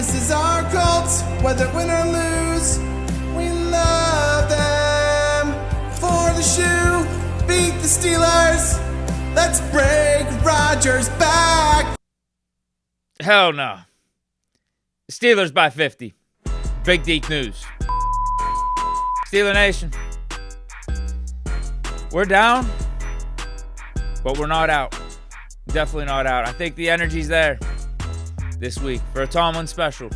This is our Colts, whether win or lose. We love them. For the shoe, beat the Steelers. Let's break Rodgers back. Hell no. Steelers by 50. Big Deke news. Steeler Nation. We're down, but we're not out. Definitely not out. I think the energy's there this week for a Tomlin special.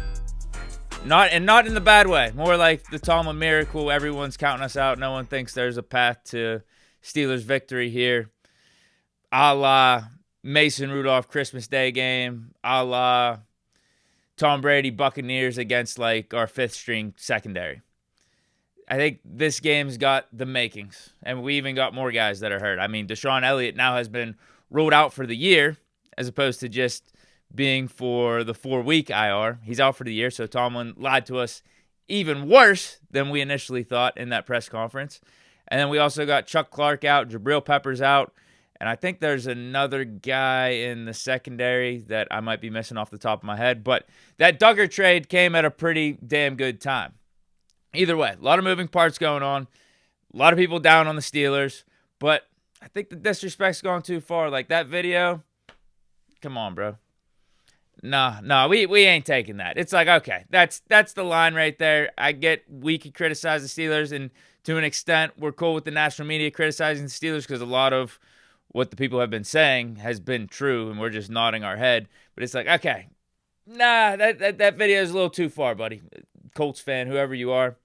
Not in the bad way. More like the Tomlin miracle. Everyone's counting us out. No one thinks there's a path to Steelers victory here. A la Mason Rudolph Christmas Day game. A la Tom Brady Buccaneers against like our fifth string secondary. I think this game's got the makings. And we even got more guys that are hurt. I mean, Deshaun Elliott now has been ruled out for the year as opposed to just being for the 4-week IR. He's out for the year, so Tomlin lied to us even worse than we initially thought in that press conference. And then we also got Chuck Clark out, Jabril Peppers out, and I think there's another guy in the secondary that I might be missing off the top of my head. But that Duggar trade came at a pretty damn good time. Either way, a lot of moving parts going on. A lot of people down on the Steelers. But I think the disrespect's gone too far. Like that video, come on, bro. No, we ain't taking that. It's like, okay, that's the line right there. I get we could criticize the Steelers, and to an extent, we're cool with the national media criticizing the Steelers because a lot of what the people have been saying has been true, and we're just nodding our head. But it's like, okay, that video is a little too far, buddy. Colts fan, whoever you are.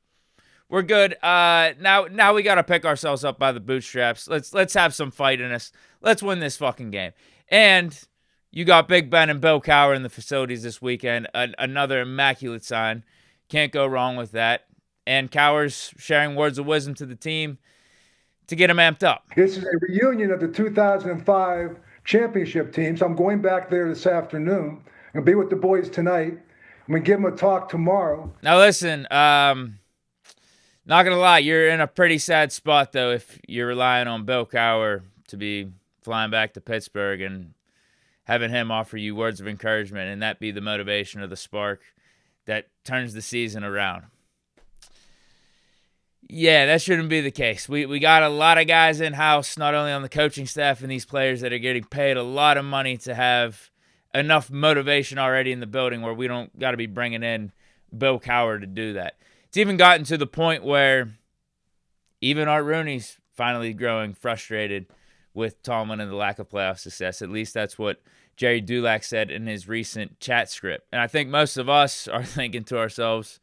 We're good. Now we got to pick ourselves up by the bootstraps. Let's have some fight in us. Let's win this fucking game. And you got Big Ben and Bill Cowher in the facilities this weekend. Another immaculate sign. Can't go wrong with that. And Cowher's sharing words of wisdom to the team to get them amped up. This is a reunion of the 2005 championship team. So I'm going back there this afternoon. I'm going to be with the boys tonight. I'm going to give them a talk tomorrow. Now listen, not going to lie, you're in a pretty sad spot, though, if you're relying on Bill Cowher to be flying back to Pittsburgh and having him offer you words of encouragement and that be the motivation or the spark that turns the season around. Yeah, that shouldn't be the case. We got a lot of guys in-house, not only on the coaching staff and these players that are getting paid a lot of money to have enough motivation already in the building where we don't got to be bringing in Bill Cowher to do that. It's even gotten to the point where even Art Rooney's finally growing frustrated with Tomlin and the lack of playoff success. At least that's what Jerry Dulac said in his recent chat script. And I think most of us are thinking to ourselves,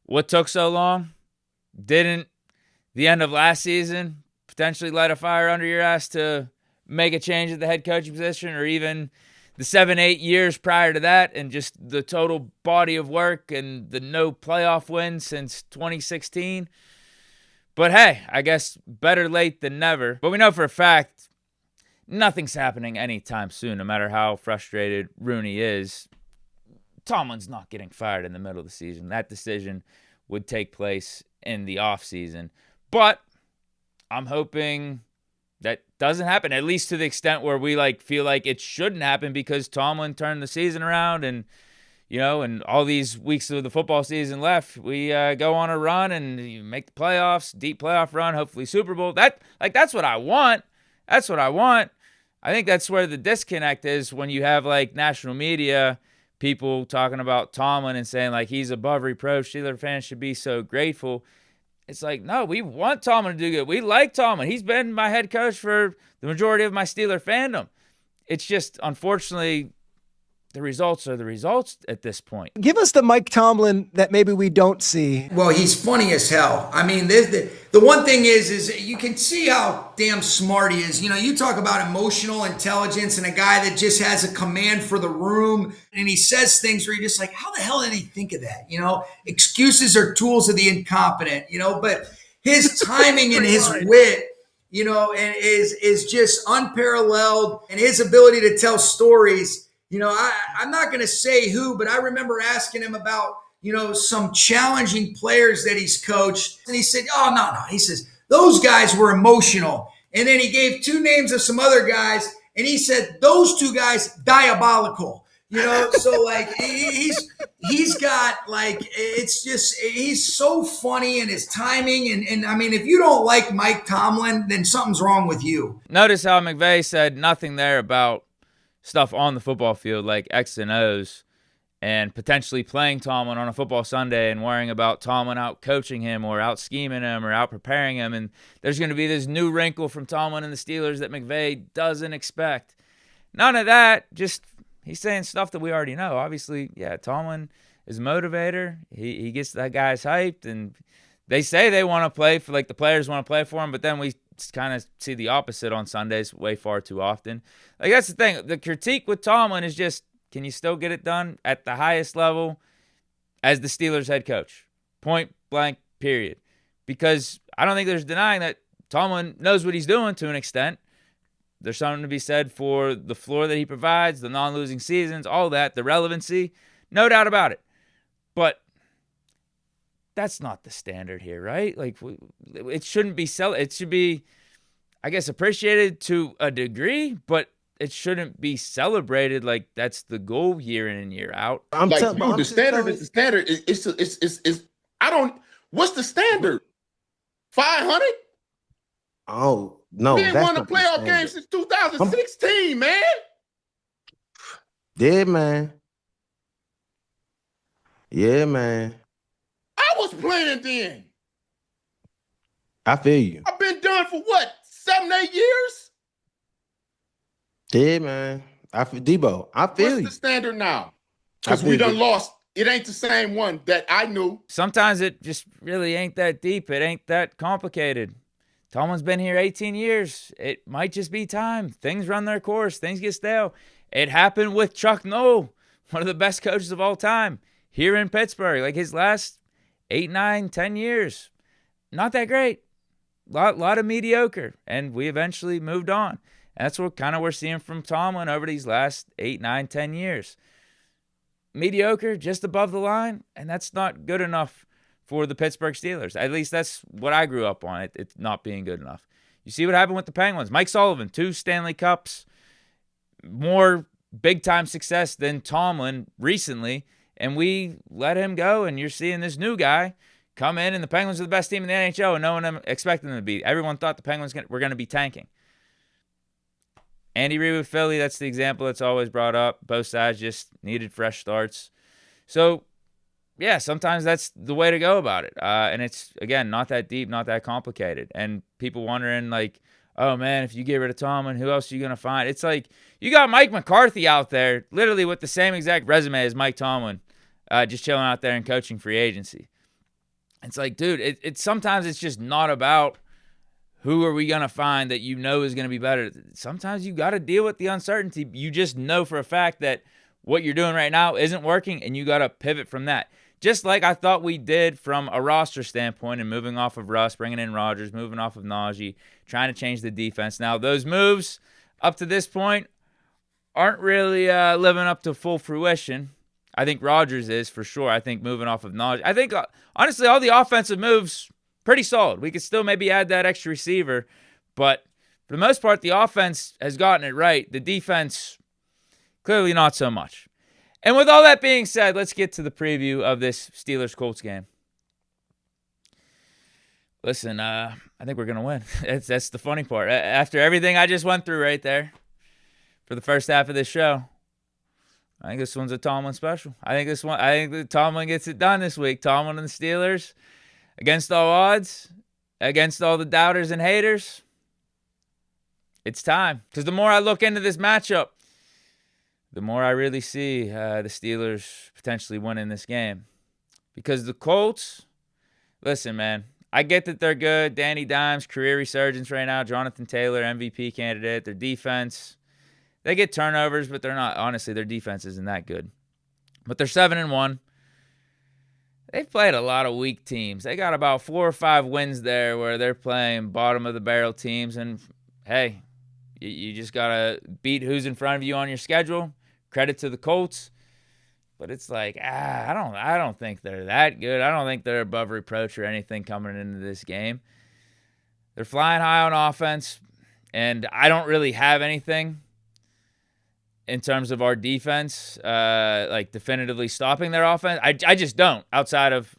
what took so long? Didn't the end of last season potentially light a fire under your ass to make a change at the head coaching position, or even the 7-8 years prior to that, and just the total body of work and the no playoff win since 2016. But hey, I guess better late than never. But we know for a fact nothing's happening anytime soon, no matter how frustrated Rooney is. Tomlin's not getting fired in the middle of the season. That decision would take place in the offseason. But I'm hoping that doesn't happen, at least to the extent where we feel like it shouldn't happen, because Tomlin turned the season around, and and all these weeks of the football season left, we go on a run and make the playoffs, deep playoff run, hopefully Super Bowl. That's what I want. That's what I want. I think that's where the disconnect is when you have national media people talking about Tomlin and saying he's above reproach. Steelers fans should be so grateful. It's no, we want Tomlin to do good. We like Tomlin. He's been my head coach for the majority of my Steeler fandom. It's just, unfortunately, the results are the results at this point. Give us the Mike Tomlin that maybe we don't see. Well, he's funny as hell. I mean, the one thing is you can see how damn smart he is. You talk about emotional intelligence and a guy that just has a command for the room, and he says things where you're just how the hell did he think of that? Excuses are tools of the incompetent, but his timing and his wit, and is just unparalleled, and his ability to tell stories. I'm not going to say who, but I remember asking him about, some challenging players that he's coached. And he said, oh, no. He says, those guys were emotional. And then he gave two names of some other guys. And he said, those two guys, diabolical. So like he's got like it's just he's so funny and his timing and I mean if you don't like Mike Tomlin, then something's wrong with you. Notice how McVay said nothing there about stuff on the football field like X and O's and potentially playing Tomlin on a football Sunday and worrying about Tomlin out coaching him or out scheming him or out preparing him. And there's going to be this new wrinkle from Tomlin and the Steelers that McVay doesn't expect. None of that. Just he's saying stuff that we already know. Obviously, yeah, Tomlin is a motivator. He gets that guys hyped, and they say they want to play for, like the players want to play for him, but then we kind of see the opposite on Sundays way far too often. Like that's the thing. The critique with Tomlin is just, can you still get it done at the highest level as the Steelers head coach? Point blank, period. Because I don't think there's denying that Tomlin knows what he's doing to an extent. There's something to be said for the floor that he provides, the non-losing seasons, all that, the relevancy. No doubt about it. But that's not the standard here, right? Like, it shouldn't be it should be, I guess, appreciated to a degree, but it shouldn't be celebrated like that's the goal year in and year out. The standard is the standard. It's I don't. What's the standard? 500? Oh no, We ain't won a playoff game since 2016, man. Yeah, man. Yeah, man. I was playing then. I feel you. I've been done for what, 7-8 years? Yeah, man. Deebo, I feel What's you. the standard now? Because we done lost. It ain't the same one that I knew. Sometimes it just really ain't that deep. It ain't that complicated. Tomlin's been here 18 years. It might just be time. Things run their course. Things get stale. It happened with Chuck Noll, one of the best coaches of all time, here in Pittsburgh. Like his last 8, 9, 10 years. Not that great. Lot of mediocre. And we eventually moved on. And that's what kind of we're seeing from Tomlin over these last 8, 9, 10 years. Mediocre, just above the line, and that's not good enough for the Pittsburgh Steelers. At least that's what I grew up on, it not being good enough. You see what happened with the Penguins. Mike Sullivan, 2 Stanley Cups, more big-time success than Tomlin recently, and we let him go, and you're seeing this new guy come in, and the Penguins are the best team in the NHL, and no one expected them to be. Everyone thought the Penguins were going to be tanking. Andy Reid with Philly, that's the example that's always brought up. Both sides just needed fresh starts. So, yeah, sometimes that's the way to go about it. And it's, again, not that deep, not that complicated. And people wondering, like, oh, man, if you get rid of Tomlin, who else are you going to find? It's like you got Mike McCarthy out there literally with the same exact resume as Mike Tomlin, just chilling out there and coaching free agency. It's like, dude, it's sometimes it's just not about who are we going to find that you know is going to be better? Sometimes you got to deal with the uncertainty. You just know for a fact that what you're doing right now isn't working, and you got to pivot from that. Just like I thought we did from a roster standpoint and moving off of Russ, bringing in Rodgers, moving off of Najee, trying to change the defense. Now, those moves up to this point aren't really living up to full fruition. I think Rodgers is for sure. I think moving off of Najee. I think, honestly, all the offensive moves pretty solid. We could still maybe add that extra receiver, but for the most part, the offense has gotten it right. The defense, clearly not so much. And with all that being said, let's get to the preview of this Steelers-Colts game. Listen, I think we're going to win. That's the funny part. After everything I just went through right there for the first half of this show, I think this one's a Tomlin special. I think Tomlin gets it done this week. Tomlin and the Steelers, against all odds, against all the doubters and haters, it's time. Because the more I look into this matchup, the more I really see the Steelers potentially winning this game. Because the Colts, listen, man, I get that they're good. Danny Dimes, career resurgence right now. Jonathan Taylor, MVP candidate. Their defense, they get turnovers, but they're not. Honestly, their defense isn't that good. But they're 7-1. They've played a lot of weak teams. They got about 4 or 5 wins there where they're playing bottom-of-the-barrel teams. And, hey, you just got to beat who's in front of you on your schedule. Credit to the Colts. But it's like, I don't think they're that good. I don't think they're above reproach or anything coming into this game. They're flying high on offense, and I don't really have anything in terms of our defense, like definitively stopping their offense. I just don't. Outside of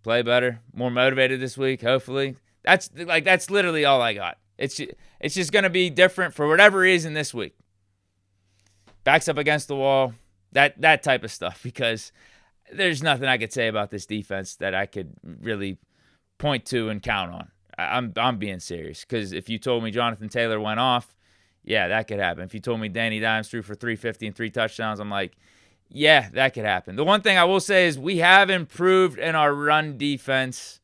play better, more motivated this week. Hopefully, that's literally all I got. It's just gonna be different for whatever reason this week. Backs up against the wall, that type of stuff. Because there's nothing I could say about this defense that I could really point to and count on. I'm being serious. Because if you told me Jonathan Taylor went off, yeah, that could happen. If you told me Danny Dimes threw for 350 and 3 touchdowns, I'm like, yeah, that could happen. The one thing I will say is we have improved in our run defense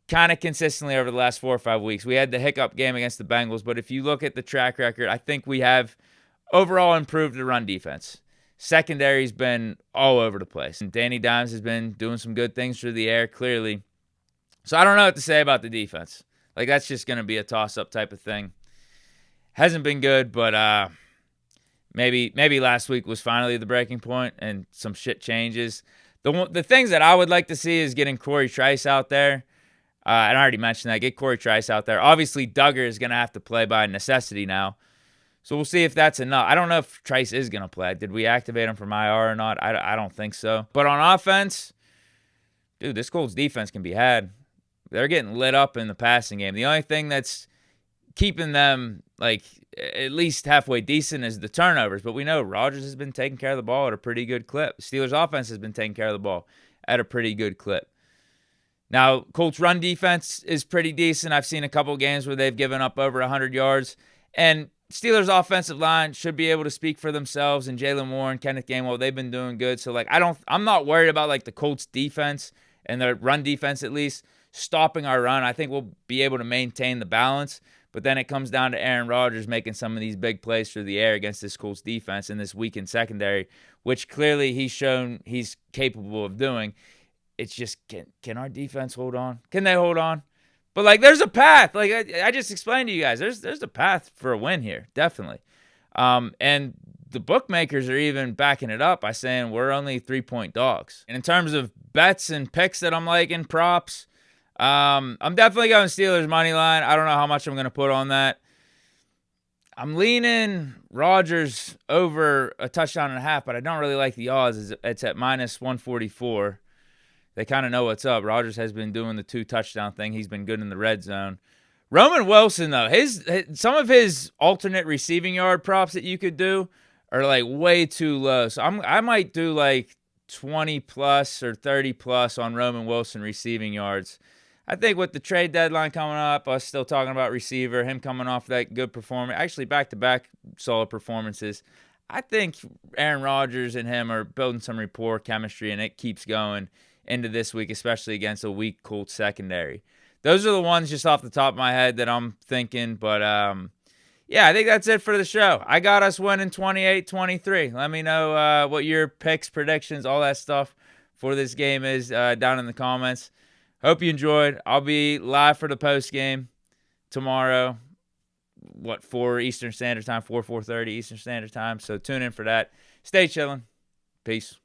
kind of consistently over the last 4 or 5 weeks. We had the hiccup game against the Bengals, but if you look at the track record, I think we have overall improved the run defense. Secondary's been all over the place. And Danny Dimes has been doing some good things through the air, clearly. So I don't know what to say about the defense. Like, that's just going to be a toss-up type of thing. Hasn't been good, but maybe last week was finally the breaking point and some shit changes. The things that I would like to see is getting Corey Trice out there. And I already mentioned that. Get Corey Trice out there. Obviously, Duggar is going to have to play by necessity now. So we'll see if that's enough. I don't know if Trice is going to play. Did we activate him from IR or not? I don't think so. But on offense, dude, this Colts defense can be had. They're getting lit up in the passing game. The only thing that's keeping them like at least halfway decent is the turnovers. But we know Rodgers has been taking care of the ball at a pretty good clip. Steelers offense has been taking care of the ball at a pretty good clip. Now, Colts run defense is pretty decent. I've seen a couple games where they've given up over 100 yards. And Steelers offensive line should be able to speak for themselves. And Jalen Warren, Kenneth Gainwell, they've been doing good. So, like, I'm not worried about, like, the Colts defense and their run defense at least stopping our run. I think we'll be able to maintain the balance. But then it comes down to Aaron Rodgers making some of these big plays through the air against this Colts defense in this weakened secondary, which clearly he's shown he's capable of doing. It's just, can our defense hold on? Can they hold on? But, like, there's a path. Like, I just explained to you guys, there's a path for a win here, definitely. And the bookmakers are even backing it up by saying we're only 3-point dogs. And in terms of bets and picks that I'm liking, props, I'm definitely going Steelers money line. I don't know how much I'm going to put on that. I'm leaning Rodgers over a touchdown and a half, but I don't really like the odds. It's at minus 144. They kind of know what's up. Rodgers has been doing the 2 touchdown thing. He's been good in the red zone. Roman Wilson, though, some of his alternate receiving yard props that you could do are like way too low. So I might do like 20 plus or 30 plus on Roman Wilson receiving yards. I think with the trade deadline coming up, us still talking about receiver, him coming off that good performance, actually back-to-back solid performances, I think Aaron Rodgers and him are building some rapport, chemistry, and it keeps going into this week, especially against a weak Colts secondary. Those are the ones just off the top of my head that I'm thinking. But, yeah, I think that's it for the show. I got us winning 28-23. Let me know what your picks, predictions, all that stuff for this game is down in the comments. Hope you enjoyed. I'll be live for the post game tomorrow. 4 Eastern Standard Time, 4:30 Eastern Standard Time. So tune in for that. Stay chilling. Peace.